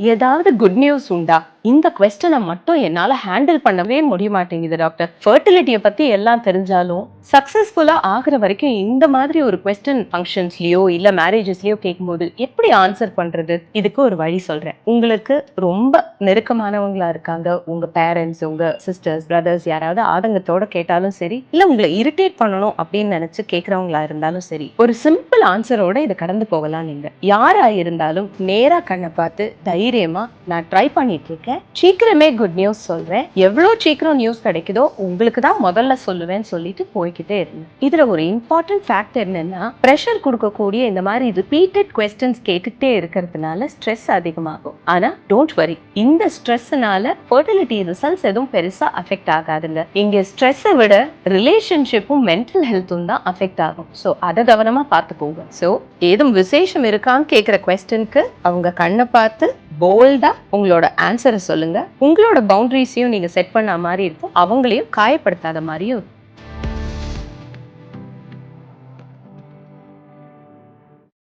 ஏதாவது good news உண்டா? இந்த கொஸ்டினை மட்டும் என்னால ஹேண்டில் பண்ணவே முடிய மாட்டேங்குது டாக்டர். ஃபர்டிலிட்டியை பத்தி எல்லாம் தெரிஞ்சாலும் சக்சஸ்ஃபுல்லா ஆகுற வரைக்கும் இந்த மாதிரி ஒரு கொஸ்டின் ஃபங்க்ஷன்ஸ்லயோ இல்ல மேரேஜஸ்லயோ கேட்கும்போது எப்படி ஆன்சர் பண்றது? இதுக்கு ஒரு வழி சொல்றேன். உங்களுக்கு ரொம்ப நெருக்கமானவங்களா இருக்காங்க, உங்க பேரண்ட்ஸ், உங்க சிஸ்டர்ஸ், பிரதர்ஸ் யாராவது ஆதங்கத்தோட கேட்டாலும் சரி, இல்ல உங்களை இரிட்டேட் பண்ணணும் அப்படின்னு நினைச்சு கேட்கறவங்களா இருந்தாலும் சரி, ஒரு சிம்பிள் ஆன்சரோட இதை கடந்து போகலாம். நீங்க யாரா இருந்தாலும் நேரா கண்ணை பார்த்து தைரியமா நான் ட்ரை பண்ணிட்டு இருக்கேன், சீக்கிரமே குட் நியூஸ் சொல்றேன், எவ்வளவு சீக்கிரம் நியூஸ் கிடைக்குதோ உங்களுக்கு தான் முதல்ல சொல்லுவேன்னு சொல்லிட்டு போய்கிட்டே இருந்தேன். இதுல ஒரு இம்பார்ட்டன்ட் ஃபேக்ட் என்னன்னா, ப்ரெஷர் கொடுக்கக்கூடிய இந்த மாதிரி ரிப்பீட்டட் கொஸ்டின்ஸ் கேட்டுக்கிட்டே இருக்கிறதுனால ஸ்ட்ரெஸ் அதிகமாகும். ஆனா டோன்ட் வரி, இந்த ஸ்ட்ரெஸ்னால ஃபர்டிலிட்டி ரிசல்ட்ஸ் எதுவும் பெருசா அஃபெக்ட் ஆகாதுங்க. இங்க ஸ்ட்ரெஸ்ஸை விட ரிலேஷன்ஷிப்பும் மென்டல் ஹெல்த்தும் தான் அஃபெக்ட் ஆகும். ஸோ அதை கவனமா பார்த்துக்கோங்க. ஸோ ஏதும் விசேஷம் இருக்கான்னு கேட்குற கொஸ்டினுக்கு அவங்க கண்ணை பார்த்து போல்டா உங்களோட ஆன்சரை சொல்லுங்க. உங்களோட பவுண்டரிஸையும் நீங்க செட் பண்ண மாதிரி இருக்கும், அவங்களையும் காயப்படுத்தாத மாதிரியும் இருக்கும்.